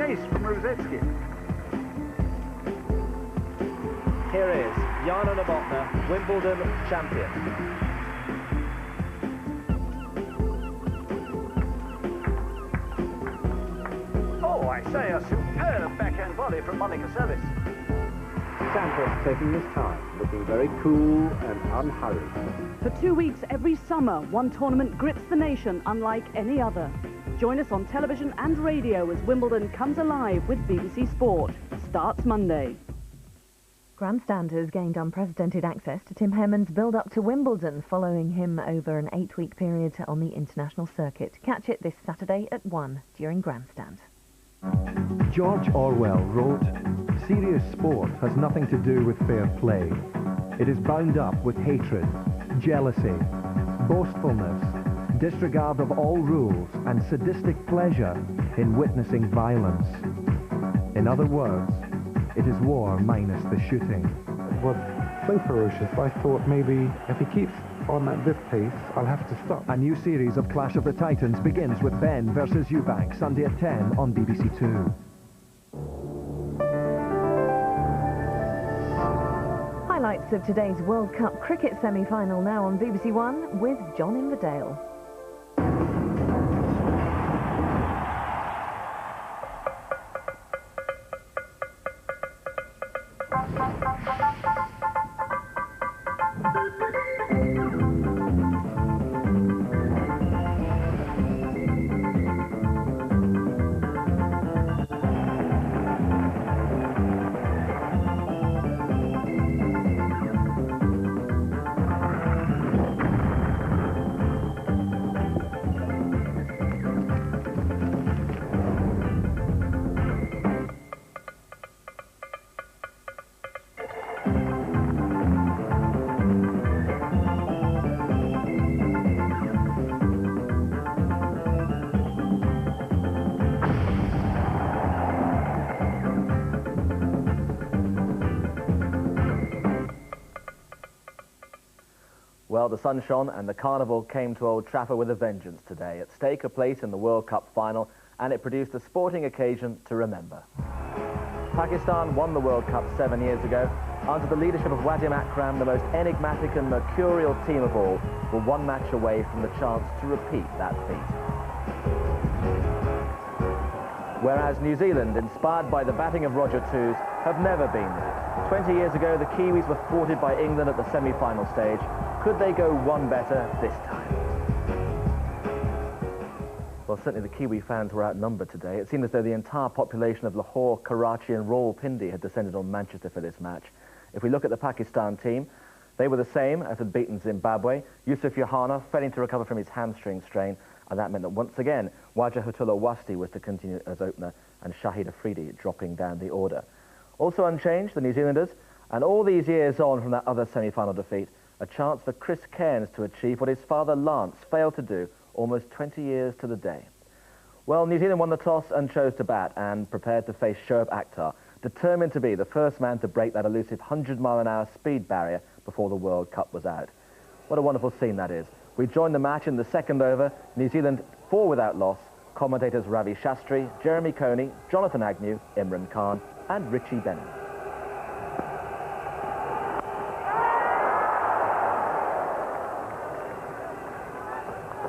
ace from Ruzetsky. Here is Jana Novotná, Wimbledon champion. Oh, I say, a superb backhand volley from Monica Seles. Sampras taking his time, looking very cool and unhurried. For 2 weeks every summer, one tournament grips the nation unlike any other. Join us on television and radio as Wimbledon comes alive with BBC Sport. Starts Monday. Grandstand has gained unprecedented access to Tim Hammond's build-up to Wimbledon, following him over an 8-week period on the international circuit. Catch it this Saturday at 1 during Grandstand. George Orwell wrote, "Serious sport has nothing to do with fair play. It is bound up with hatred, jealousy, boastfulness, disregard of all rules, and sadistic pleasure in witnessing violence. In other words, it is war minus the shooting." It was so ferocious, I thought maybe if he keeps on at this pace, I'll have to stop. A new series of Clash of the Titans begins with Ben versus Eubank, Sunday at 10 on BBC Two. Highlights of today's World Cup cricket semi-final now on BBC One with John Inverdale. Well, the sun shone and the carnival came to Old Trafford with a vengeance today. At stake, a place in the World Cup final, and it produced a sporting occasion to remember. Pakistan won the World Cup 7 years ago. Under the leadership of Wasim Akram, the most enigmatic and mercurial team of all, were one match away from the chance to repeat that feat. Whereas New Zealand, inspired by the batting of Roger Toos, have never been there. 20 years ago, the Kiwis were thwarted by England at the semi-final stage. Could they go one better this time? Well, certainly the Kiwi fans were outnumbered today. It seemed as though the entire population of Lahore, Karachi and Rawalpindi had descended on Manchester for this match. If we look at the Pakistan team, they were the same as had beaten Zimbabwe. Yusuf Yohana failing to recover from his hamstring strain, and that meant that once again, Wajahutullah Wasti was to continue as opener and Shahid Afridi dropping down the order. Also unchanged, the New Zealanders, and all these years on from that other semi-final defeat, a chance for Chris Cairns to achieve what his father Lance failed to do almost 20 years to the day. Well, New Zealand won the toss and chose to bat and prepared to face Shoaib Akhtar, determined to be the first man to break that elusive 100-mile-an-hour speed barrier before the World Cup was out. What a wonderful scene that is. We joined the match in the second over, New Zealand 4 without loss. Commentators Ravi Shastri, Jeremy Coney, Jonathan Agnew, Imran Khan and Richie Bennett.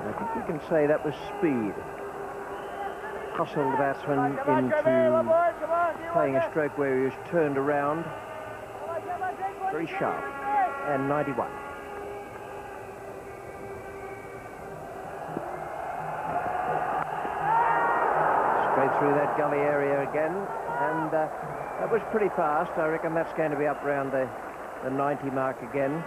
I think we can say that was speed. Hustled the batsman into playing a stroke where he was turned around. Very sharp. And 91. Straight through that gully area again. And that was pretty fast. I reckon that's going to be up around the 90 mark again.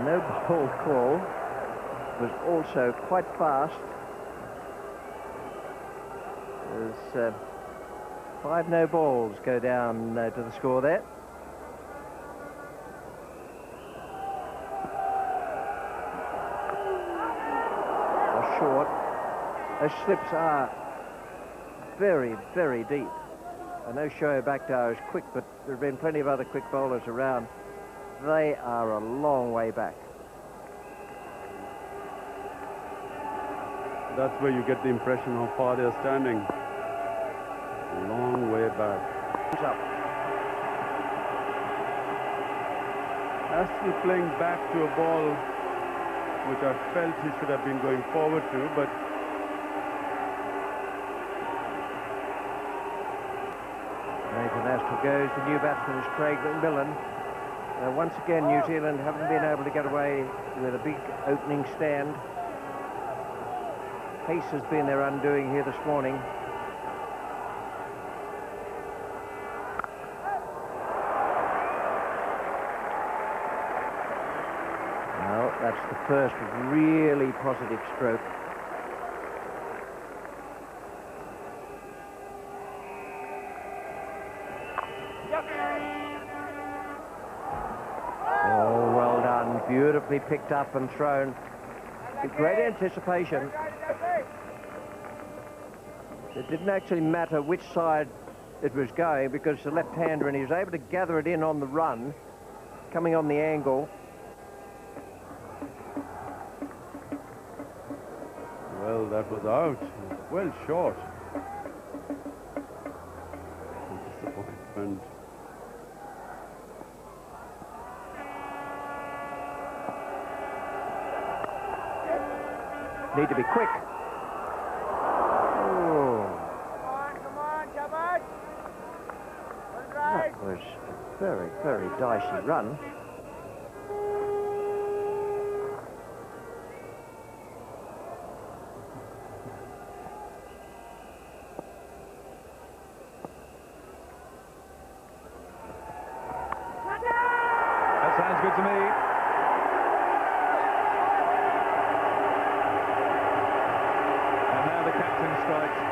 No ball call was also quite fast. There's 5 no balls go down to the score there. A short. Those slips are very, very deep. I know Shoaib Akhtar is quick, but there have been plenty of other quick bowlers around. They are a long way back. That's where you get the impression how far they're standing. A long way back. He's up. Has to be playing back to a ball which I felt he should have been going forward to, but International goes. The new batsman is Craig McMillan. Once again, New Zealand haven't been able to get away with a big opening stand. Pace has been their undoing here this morning. Well, that's the first really positive stroke. Oh, well done. Beautifully picked up and thrown. With great anticipation. It didn't actually matter which side it was going because the left-hander, and he was able to gather it in on the run, coming on the angle. well, that was out. Well short. Disappointment. Need to be quick. That was a very, very dicey run. That sounds good to me. And now the captain strikes.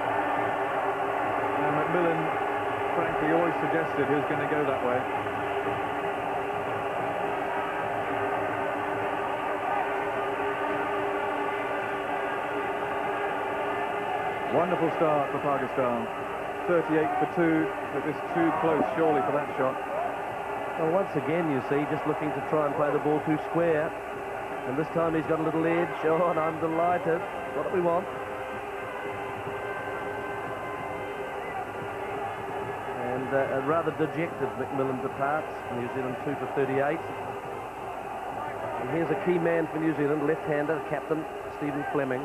Now McMillan, frankly, always suggested he was going to go that way. Wonderful start for Pakistan. 38 for 2, but this too close, surely, for that shot. Well, once again, you see, just looking to try and play the ball too square. And this time he's got a little edge. Oh, and I'm delighted. What do we want? And a rather dejected McMillan departs. New Zealand 2 for 38. And here's a key man for New Zealand, left-hander, captain Stephen Fleming.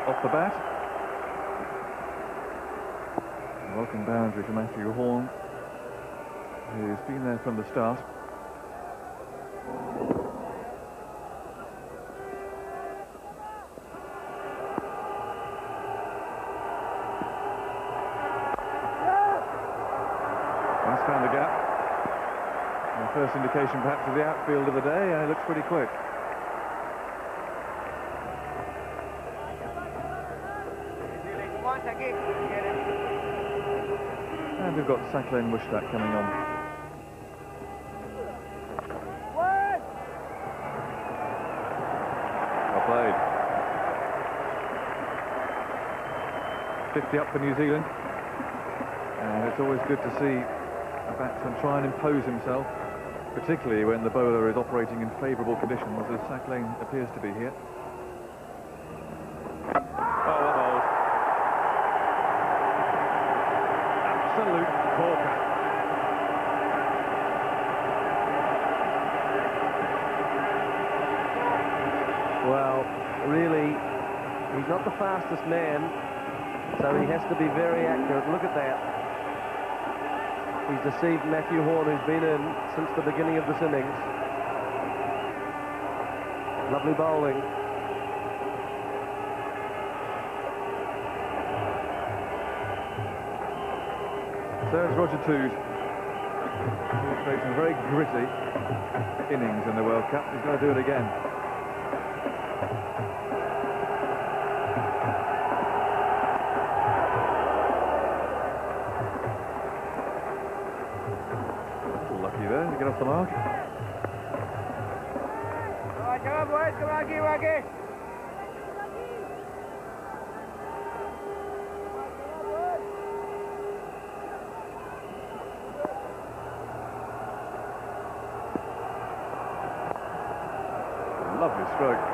Off the bat. Welcome boundary to Matthew Horn, who's been there from the start. He's found the gap. And first indication perhaps of the outfield of the day, and it looks pretty quick. And we've got Sakhlin Mushtaq coming on. Well played. 50 up for New Zealand. And it's always good to see a batsman try and impose himself, particularly when the bowler is operating in favourable conditions, as Sakhlin appears to be here. Absolute corker. Well, really, he's not the fastest man, so he has to be very accurate. Look at that. He's deceived Matthew Horn, who's been in since the beginning of this innings. Lovely bowling. So it's Roger Toos. He's played some very gritty innings in the World Cup. He's got to do it again. the mark. Come on, boys, come on, Wacky. Lovely stroke.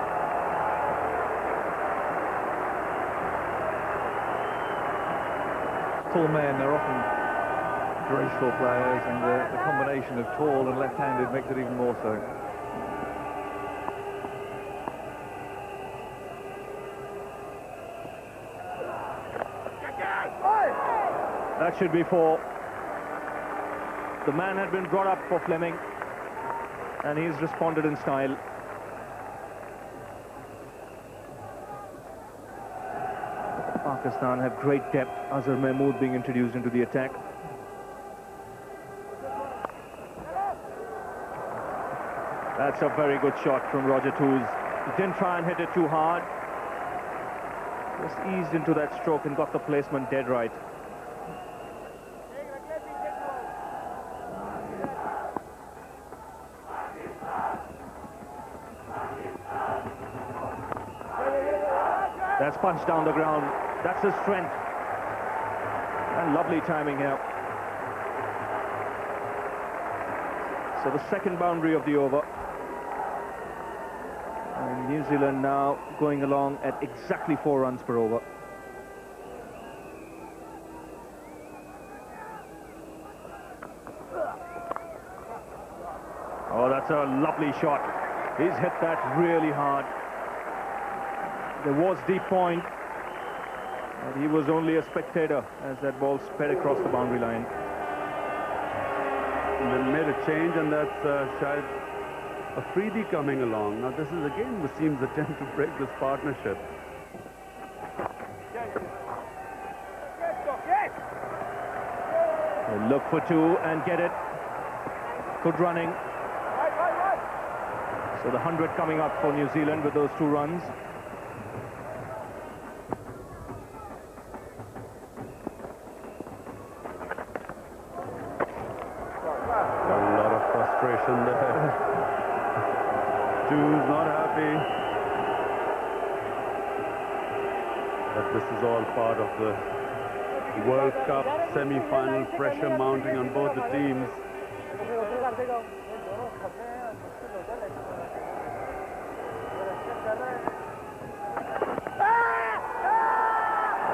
Tall men are often graceful players, and the combination of tall and left-handed makes it even more so. That should be 4. The man had been brought up for Fleming, and he's responded in style. Pakistan have great depth. Azhar Mahmood being introduced into the attack. That's a very good shot from Roger Toos. He didn't try and hit it too hard. Just eased into that stroke and got the placement dead right. That's punched down the ground. That's his strength. And lovely timing here. So the second boundary of the over. And New Zealand now going along at exactly 4 runs per over. Oh, that's a lovely shot. He's hit that really hard. There was deep point, but he was only a spectator as that ball sped across the boundary line. And they made a change, and that's Shahid Afridi coming along. Now this is again Wasim's attempt to break this partnership. They'll look for 2 and get it. Good running. So the 100 coming up for New Zealand with those 2 runs. Toos not happy, but this is all part of the World Cup semi-final pressure mounting on both the teams.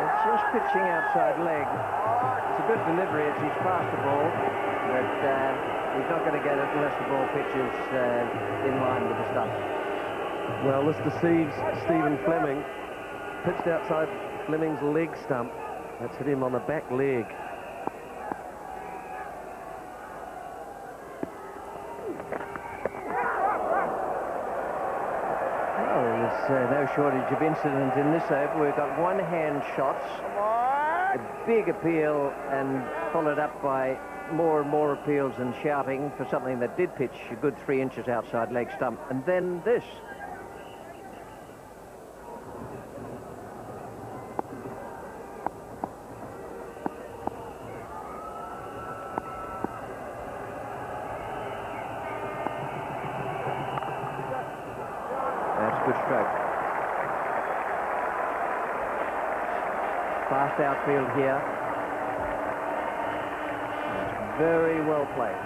It's just pitching outside leg. It's a good delivery as he's passed the ball, but he's not going to get it unless the ball pitches in line with the stumps. Well, this deceives Stephen Fleming. Pitched outside Fleming's leg stump. That's hit him on the back leg. Well, there's no shortage of incident in this over. We've got one-hand shots, a big appeal, and followed up by more and more appeals and shouting for something that did pitch a good 3 inches outside leg stump. And then this. That's a good stroke. Fast outfield here. Very well played.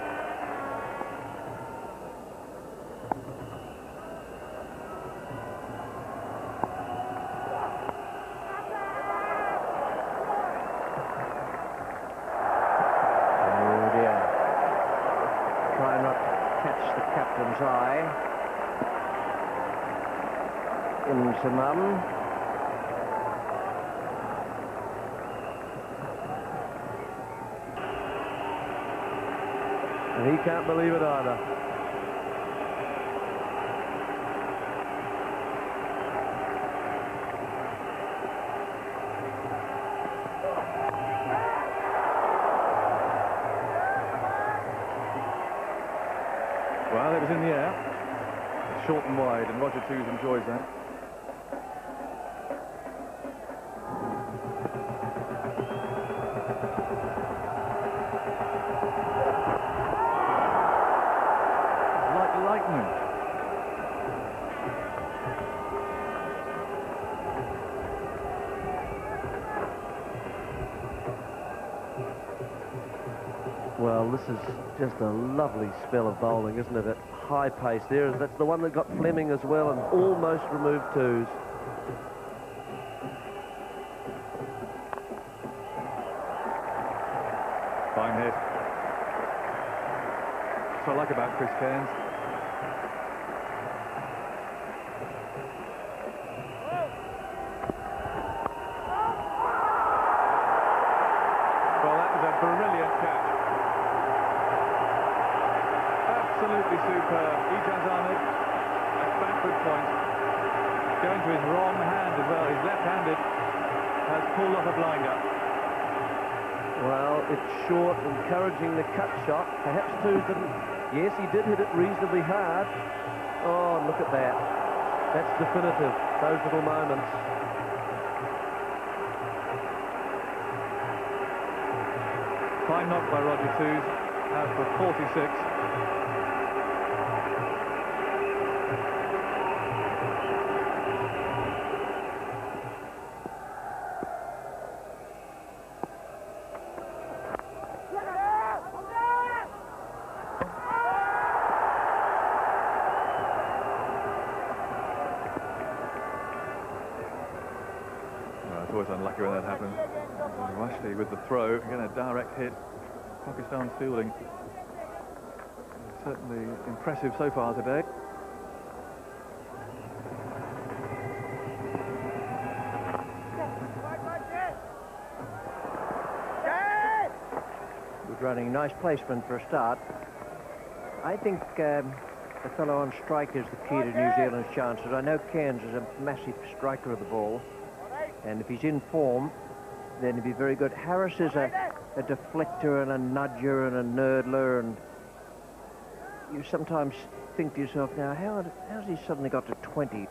Oh dear. Try not to catch the captain's eye. Into mum. And he can't believe it either. Well, it was in the air. Short and wide, and Roger Toos enjoys that. lightning. Well, this is just a lovely spell of bowling, isn't it? At high pace there. That's the one that got Fleming as well and almost removed twos. Fine hit. That's what I like about Chris Cairns. Well, that was a brilliant catch. Absolutely superb. Ijaz Ahmed at backward point. Going to his wrong hand as well. He's left-handed. Has pulled off a blinder. Well, it's short, encouraging the cut shot. Perhaps twos didn't. Yes, he did hit it reasonably hard. Oh, look at that. That's definitive. Those little moments. Fine knock by Roger Twos. Out for 46. It's always unlucky when that happens. Rushdie with the throw, again a direct hit. Pakistan's fielding. Certainly impressive so far today. Good running, nice placement for a start. I think the fellow on strike is the key to New Zealand's chances. I know Cairns is a massive striker of the ball, and if he's in form, then he'd be very good. Harris is a deflector and a nudger and a nerdler, and you sometimes think to yourself, now, how's he suddenly got to 20?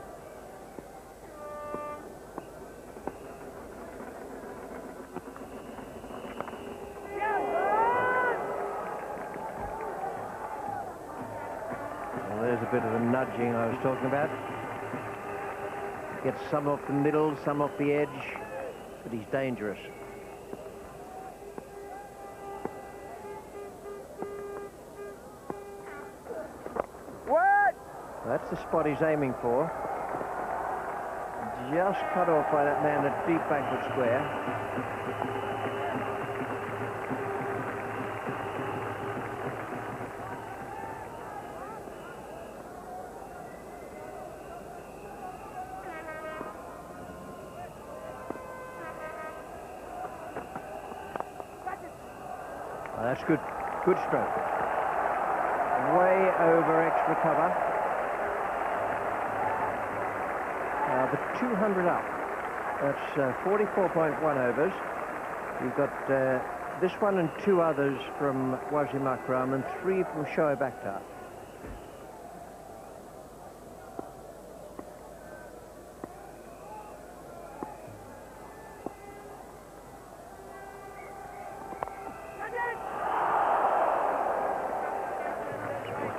Well, there's a bit of the nudging I was talking about. Gets some off the middle, some off the edge, but he's dangerous. What? That's the spot he's aiming for. Just cut off by that man at deep backward square. Oh, that's good. Good stroke. Way over extra cover. The 200 up. That's 44.1 overs. You've got this one and two others from Wasim Akram and three from Shoaib Akhtar.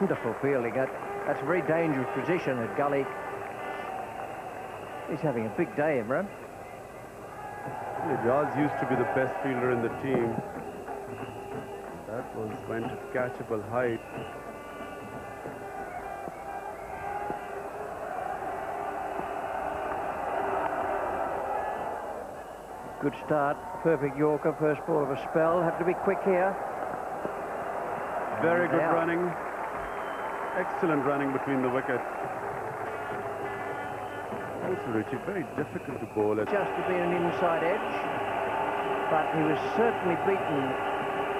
Wonderful fielding. That's a very dangerous position at gully. He's having a big day, Imran. Ijaz used to be the best fielder in the team. That was went to catchable height. Good start. Perfect Yorker. First ball of a spell. Have to be quick here. Very good running. Excellent running between the wickets. Also, Richie, very difficult to bowl at. Just to be an inside edge, but he was certainly beaten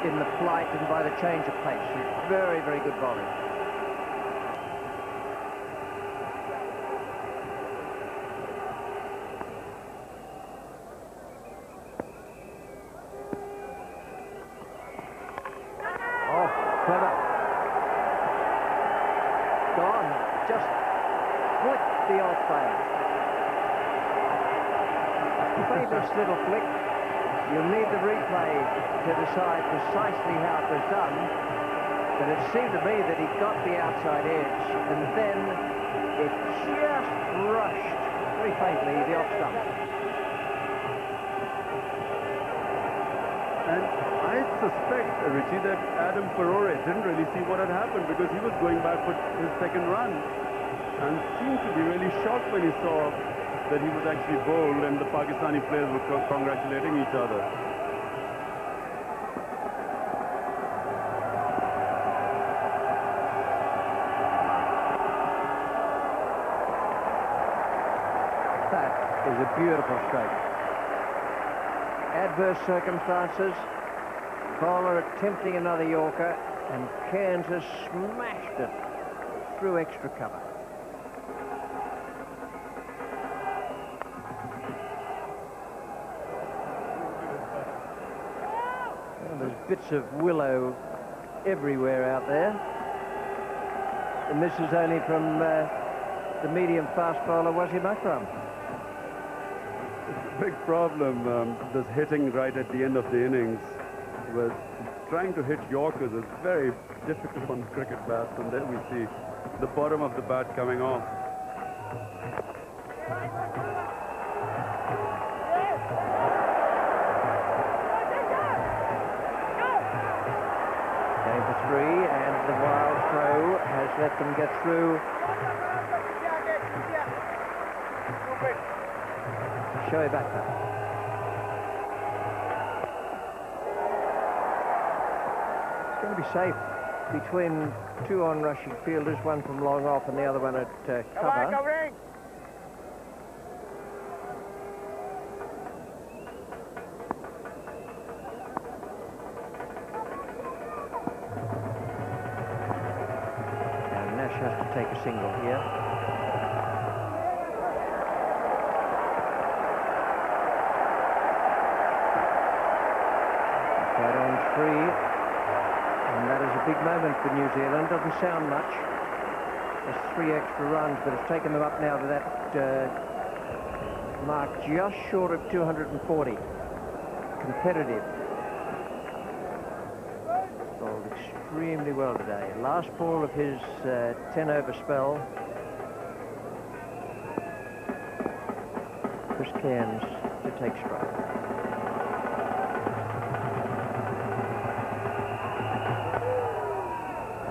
in the flight and by the change of pace. Very, very good bowling. Oh, clever. Gone. Just flicked the off player. Famous little flick. You'll need the replay to decide precisely how it was done. But it seemed to me that he got the outside edge, and then it just brushed very faintly the off stump. And I suspect, Richie, that Adam Ferrore didn't really see what had happened because he was going back for his second run and seemed to be really shocked when he saw that he was actually bowled and the Pakistani players were congratulating each other. That is a beautiful stroke. Adverse circumstances, bowler attempting another Yorker, and Cairns has smashed it through extra cover. Well, there's bits of willow everywhere out there. And this is only from the medium fast bowler Wasim Akram. Big problem, this hitting right at the end of the innings. Was trying to hit Yorkers is very difficult on cricket bats, and then we see the bottom of the bat coming off. Going for three, and the wild throw has let them get through. Shoaib Akhtar. It's going to be safe between two on-rushing fielders, one from long off and the other one at cover. And Nash has to take a single here. Three, and that is a big moment for New Zealand. Doesn't sound much. There's 3 extra runs, but it's taken them up now to that mark just short of 240. Competitive. Bowled extremely well today. Last ball of his 10-over spell. Chris Cairns to take strike.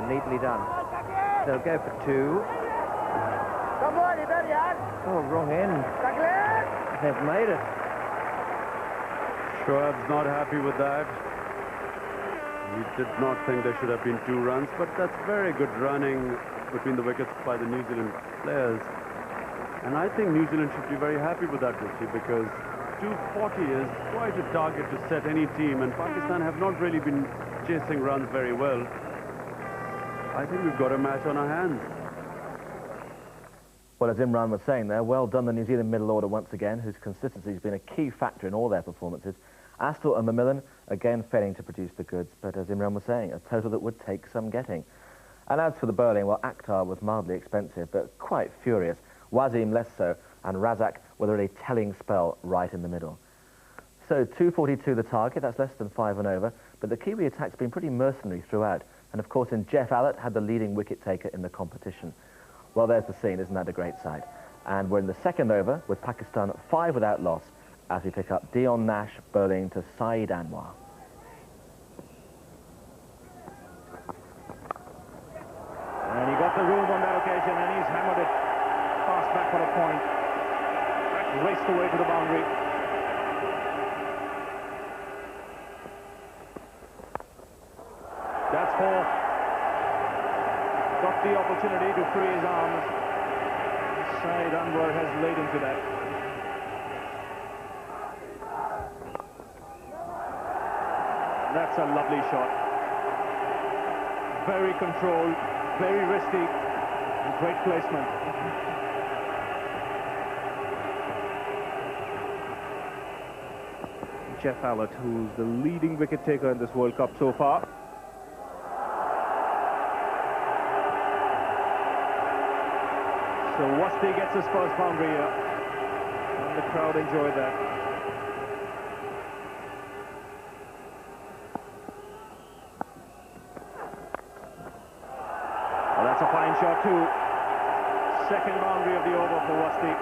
Neatly done. They'll go for 2. Oh, wrong end. They've made it. Shoaib's not happy with that. He did not think there should have been 2 runs, but that's very good running between the wickets by the New Zealand players. And I think New Zealand should be very happy with that, Richie, because 240 is quite a target to set any team, and Pakistan have not really been chasing runs very well. I think we've got a match on our hands. Well, as Imran was saying there, well done the New Zealand middle order once again, whose consistency has been a key factor in all their performances. Astle and Macmillan, again, failing to produce the goods, but as Imran was saying, a total that would take some getting. And as for the bowling, well, Akhtar was mildly expensive, but quite furious. Wasim less so, and Razak with a really telling spell right in the middle. So 242 the target, that's less than 5 and over, but the Kiwi attack's been pretty mercenary throughout. And of course, in Jeff Allett had the leading wicket taker in the competition. Well, there's the scene, isn't that a great sight? And we're in the second over with Pakistan 5 without loss as we pick up Dion Nash bowling to Saeed Anwar. And he got the room on that occasion, and he's hammered it fast back for a point. Raced away to the boundary. That's 4. Got the opportunity to free his arms. Saeed Anwar has laid into that. That's a lovely shot. Very controlled, very risky, and great placement. Jeff Allett, who's the leading wicket taker in this World Cup so far. So Wasti gets his first boundary here, and the crowd enjoyed that. shot too. Second boundary of the over for Wasti.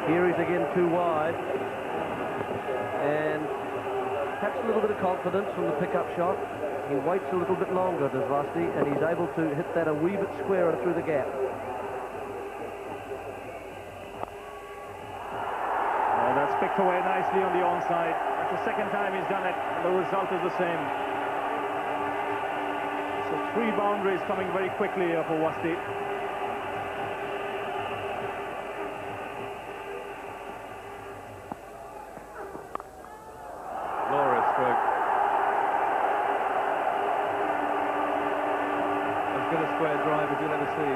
Here he's again too wide. And perhaps a little bit of confidence from the pickup shot. He waits a little bit longer, does Wasti, and he's able to hit that a wee bit squarer through the gap. That's picked away nicely on the onside. That's the second time he's done it, and the result is the same. So 3 boundaries coming very quickly here for Wasti. Glorious stroke. As good a square drive as you'll ever see.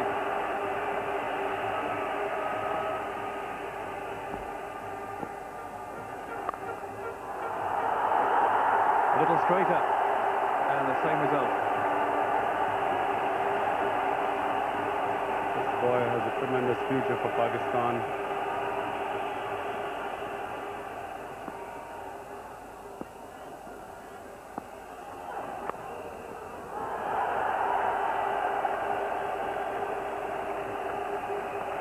A little straighter, and the same result. This boy has a tremendous future for Pakistan.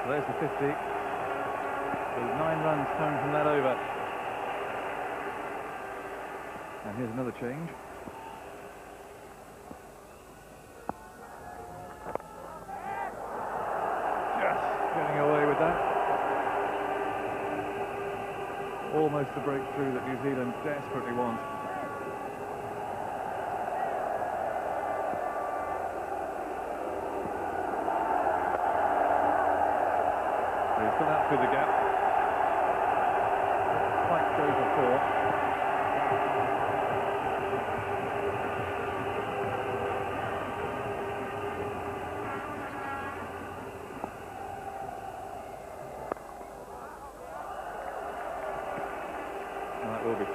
So there's the 50. With 9 runs coming from that over. And here's another change. Just getting away with that. Almost the breakthrough that New Zealand desperately want. He's gone out through the gap. Quite go for 4. That will be 2.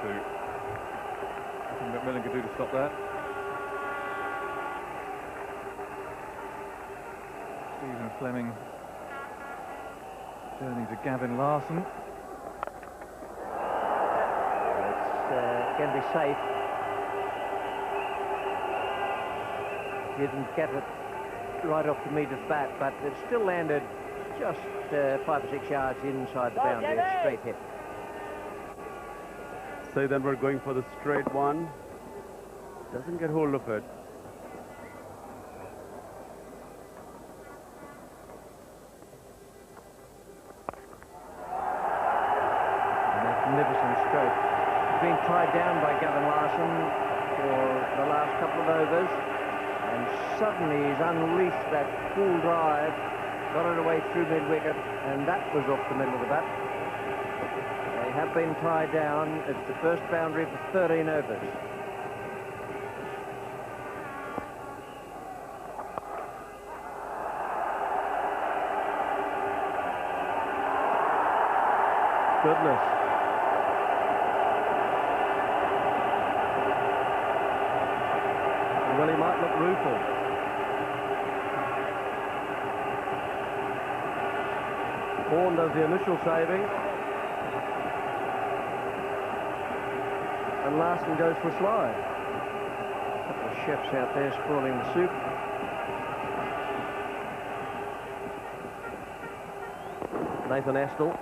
Nothing McMillan could do to stop that. Stephen Fleming turning to Gavin Larson. It's going to be safe. Didn't get it right off the meter's bat, but it still landed just 5 or 6 yards inside the boundary. A straight hit. Say then we're going for the straight one. Doesn't get hold of it. Magnificent stroke. He's been tied down by Gavin Larson for the last couple of overs, and suddenly he's unleashed that full drive, got it away through mid-wicket, and that was off the middle of the bat. They have been tied down. It's the first boundary for 13 overs. Goodness. Well, he might look rueful. Horn does the initial saving. And Larson goes for a slide. A couple of chefs out there spoiling the soup. Nathan Astle.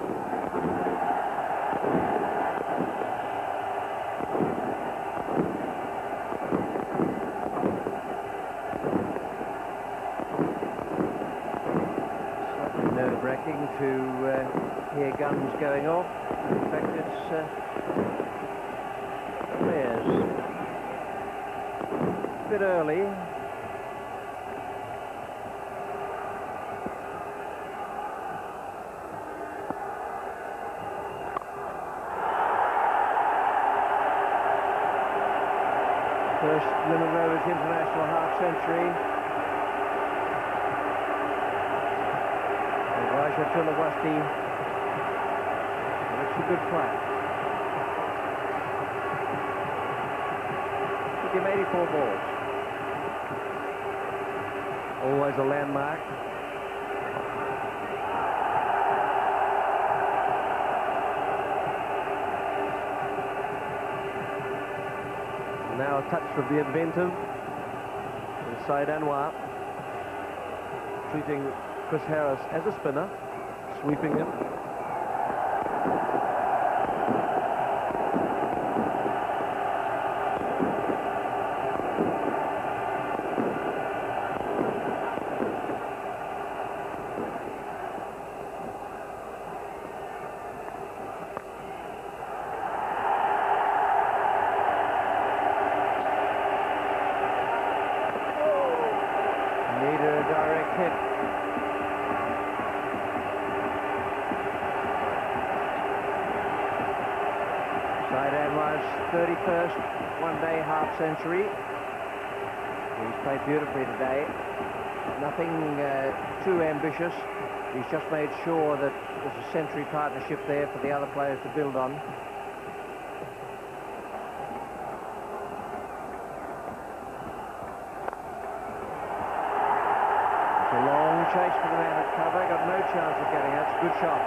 Slightly nerve-wracking to hear guns going off. In fact, it's Yes. A bit early. First Limit Rovers international half-century. Rajatullah Wasti. It's a good flat. Took him 84 balls. Always a landmark. Now now a touch of the inventive. And Said Anwar treating Chris Harris as a spinner, sweeping him. One-day half-century. He's played beautifully today. Nothing too ambitious. He's just made sure that there's a century partnership there for the other players to build on. It's a long chase for the man at cover. Got no chance of getting it. It's a good shot.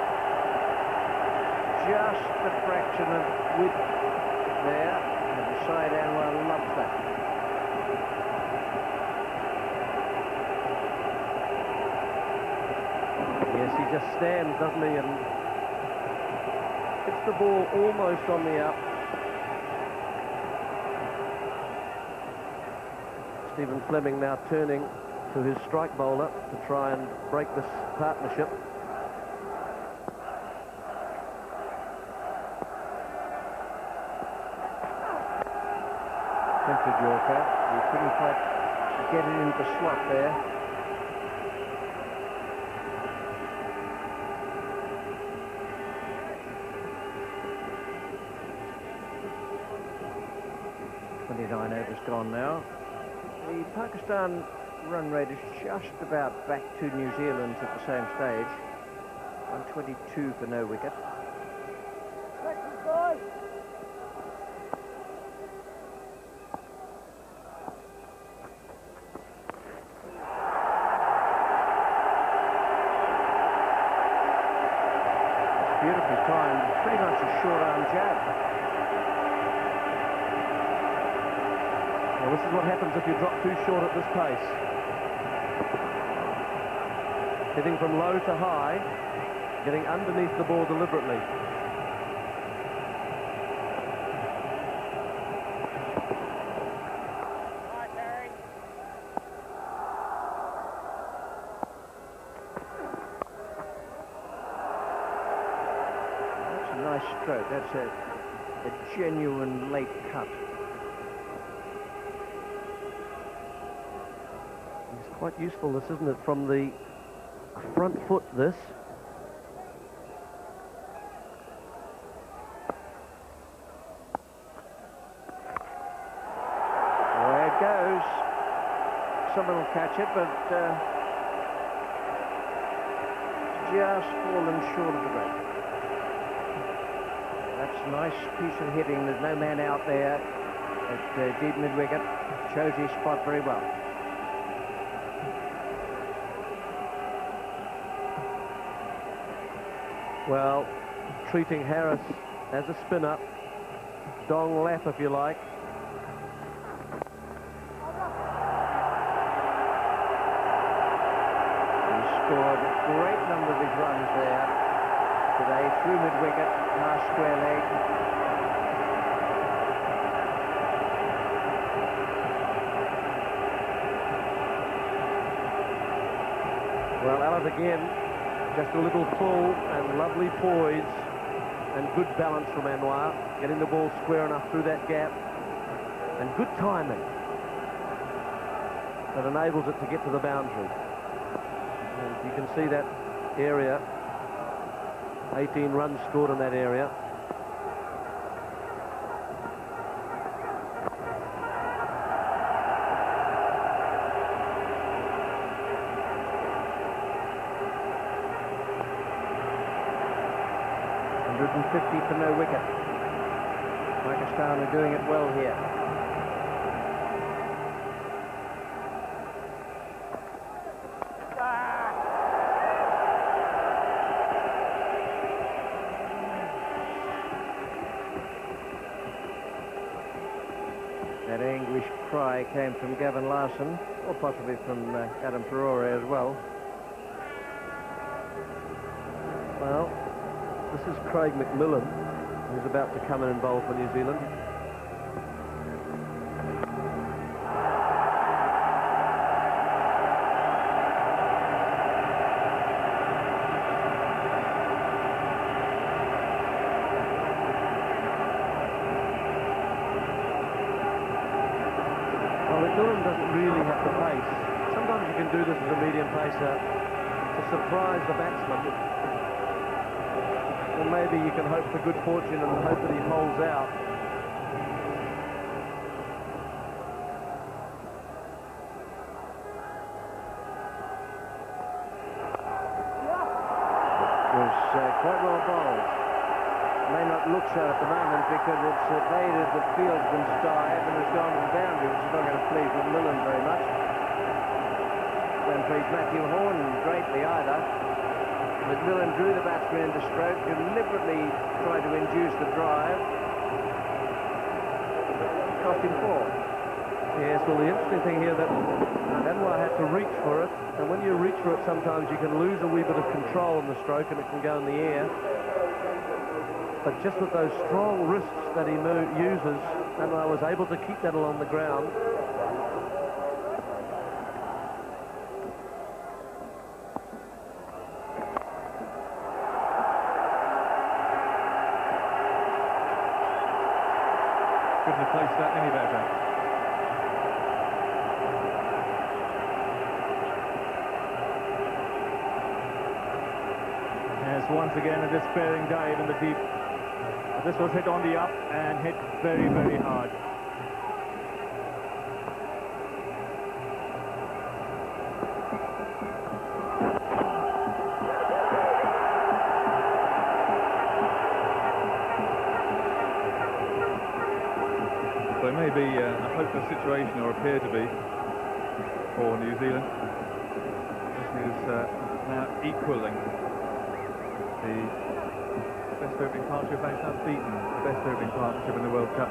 Just a fraction of width there. Said Anwar loves that. Yes, he just stands, doesn't he, and hits the ball almost on the up. Stephen Fleming now turning to his strike bowler to try and break this partnership. Yorker. He couldn't quite get it into slot there. .29 overs gone now. The Pakistan run rate is just about back to New Zealand's at the same stage. 122 for no wicket. Beautifully timed, pretty much a short-arm jab. Well, this is what happens if you drop too short at this pace. Hitting from low to high, getting underneath the ball deliberately. Stroke. That's a genuine late cut. It's quite useful, this, isn't it, from the front foot, this. There it goes. Someone will catch it, but just fallen short of the break. That's a nice piece of hitting. There's no man out there at deep mid-wicket. Shows his spot very well. Well, treating Harris as a spinner. Dong lap, if you like. He scored a great number of his runs there today through mid-wicket, half square leg. Well, Alan again, just a little pull and lovely poise and good balance from Anwar, getting the ball square enough through that gap, and good timing that enables it to get to the boundary. And you can see that area. 18 runs scored in that area. .150 for no wicket. Pakistan are doing it well here. That angle try came from Gavin Larson, or possibly from Adam Perore as well. Well, this is Craig McMillan, who's about to come and involve for New Zealand. McMillan doesn't really have the pace. Sometimes you can do this as a medium pacer to surprise the batsman. And maybe you can hope for good fortune and hope that he holds out. It was quite well bowled. May not look so at the moment because it's evaded the fieldsman's dive and has gone to the boundary, which is not going to please McMillan very much. Don't please Matthew Horn greatly either. McMillan drew the batsman into stroke, deliberately tried to induce the drive. Cost him 4. Yes, well, the interesting thing here that Anwar had to reach for it, and when you reach for it sometimes you can lose a wee bit of control on the stroke and it can go in the air. But just with those strong wrists that he uses, Anwar was able to keep that along the ground. Couldn't have placed that any better. As once again a despairing dive in the deep. This was hit on the up and hit very, very hard. So it may be a hopeless situation, or appear to be, for New Zealand. This is now equalling the best opening partnership. It's now beaten the best opening partnership in the World Cup.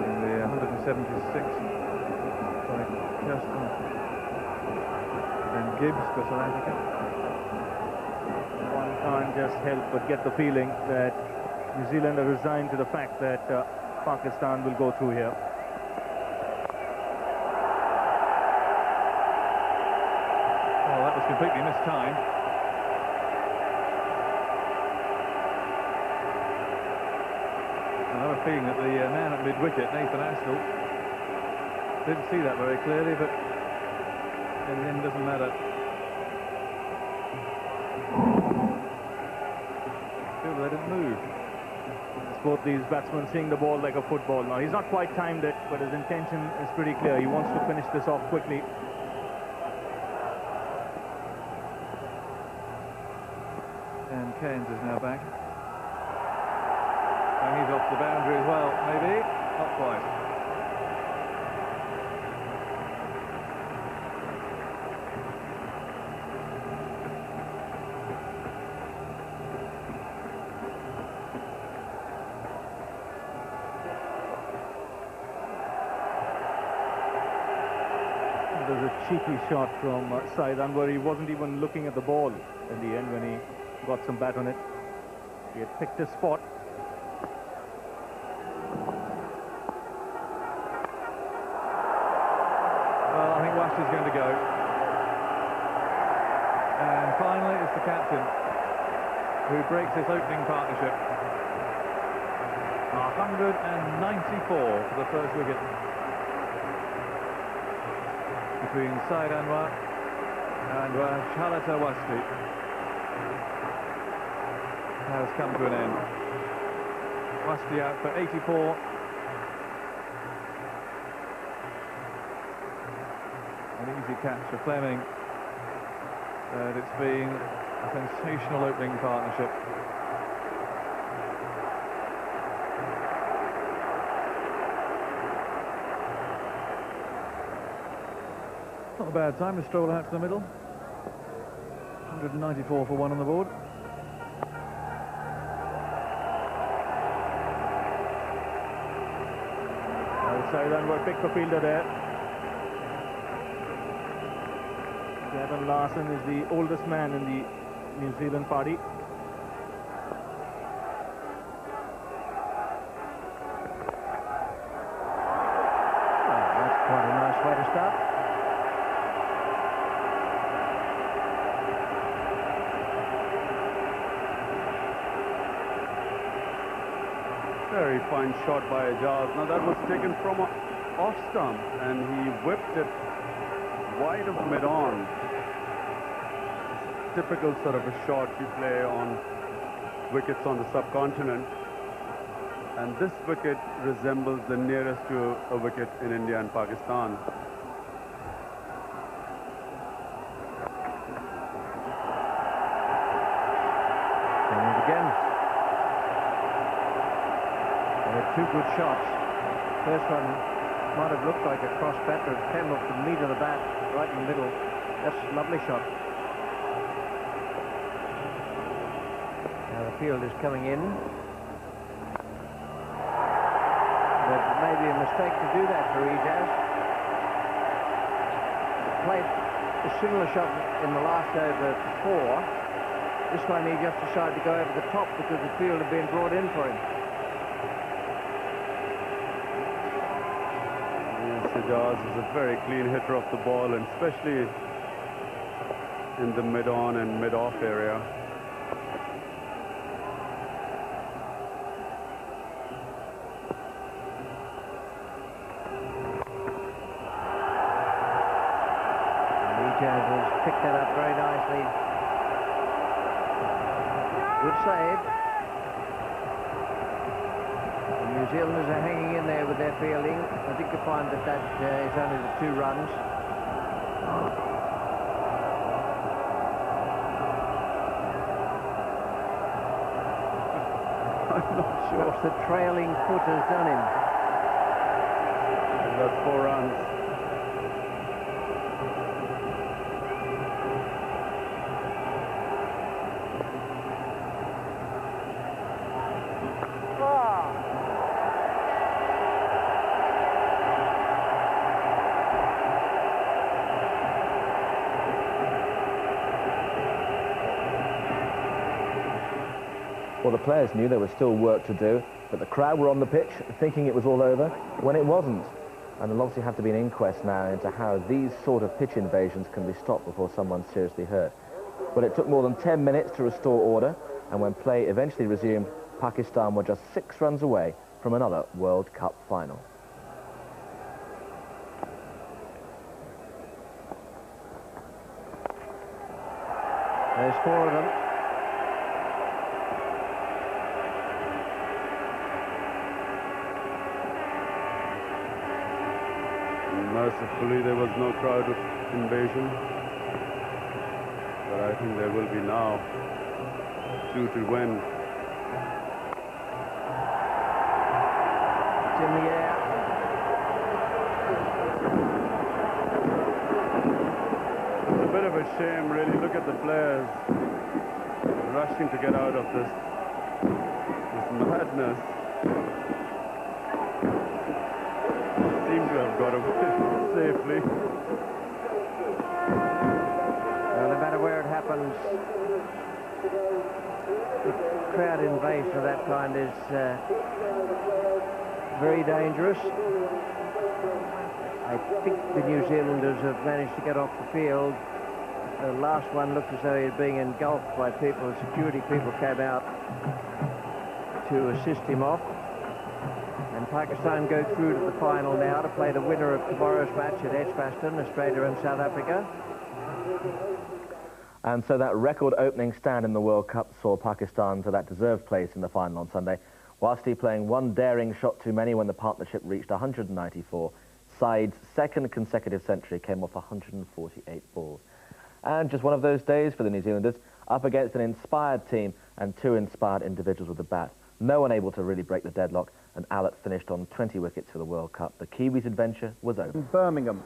Using the 176 by Kirsten and Gibbs for South Africa. One can't just help but get the feeling that New Zealand are resigned to the fact that Pakistan will go through here. Well, that was completely mistimed. I have a feeling that the man at mid-wicket, Nathan Astill, didn't see that very clearly, but in the end, doesn't matter. Still, they didn't move. It's both these batsmen seeing the ball like a football. Now, he's not quite timed it, but his intention is pretty clear. He wants to finish this off quickly. And Cairns is now back. And he's off the boundary as well, maybe. Not quite. There's a cheeky shot from Saeed Anwar. He wasn't even looking at the ball in the end when he got some bat on it. He had picked his spot. Well, I think Washington's going to go. And finally, it's the captain who breaks this opening partnership. 194 for the first wicket between Saeed Anwar and Shalata Wasti has come to an end. Wasti out for 84. An easy catch for Fleming. And it's been a sensational opening partnership. Not a bad time to stroll out to the middle. 194 for one on the board. Sheridan were picked for fielder there. Gavin Larson is the oldest man in the New Zealand party. That's quite a nice way to start. Very fine shot by Giles. Now that was taken from off stump and he whipped it wide of mid-on. Typical sort of a shot you play on wickets on the subcontinent. And this wicket resembles the nearest to a wicket in India and Pakistan. And again. Two good shots. First one might have looked like a cross bat, but it came off the meat of the bat right in the middle. That's a lovely shot. Now the field is coming in. But maybe a mistake to do that for Ijaz. Played a similar shot in the last over before. This one he just decided to go over the top because the field had been brought in for him. Ijaz is a very clean hitter of the ball, and especially in the mid-on and mid-off area. Ijaz has picked that up very nicely. Good save. New Zealanders are hanging in there with their fielding. I think you'll find that is only the 2 runs. I'm not sure. Perhaps the trailing foot has done him. That's 4 runs. Well, the players knew there was still work to do, but the crowd were on the pitch thinking it was all over when it wasn't. And there'll obviously have to be an inquest now into how these sort of pitch invasions can be stopped before someone's seriously hurt. But it took more than 10 minutes to restore order, and when play eventually resumed, Pakistan were just 6 runs away from another World Cup final. There's 4 of them. Mercifully, there was no crowd invasion, but I think there will be now. 2 to win. It's in the air. It's a bit of a shame, really. Look at the players rushing to get out of this madness. Seem to have got away safely. Well, no matter where it happens, the crowd invasion of that kind is very dangerous. I think the New Zealanders have managed to get off the field. The last one looked as though he was being engulfed by people. Security people came out to assist him off. And Pakistan go through to the final now to play the winner of tomorrow's match at Edgbaston, Australia and South Africa. And so that record opening stand in the World Cup saw Pakistan to that deserved place in the final on Sunday, whilst he playing one daring shot too many when the partnership reached 194. Side's second consecutive century came off 148 balls. And just one of those days for the New Zealanders, up against an inspired team and 2 inspired individuals with the bat. No one able to really break the deadlock, and Allott finished on 20 wickets for the World Cup. The Kiwis' adventure was over. Birmingham,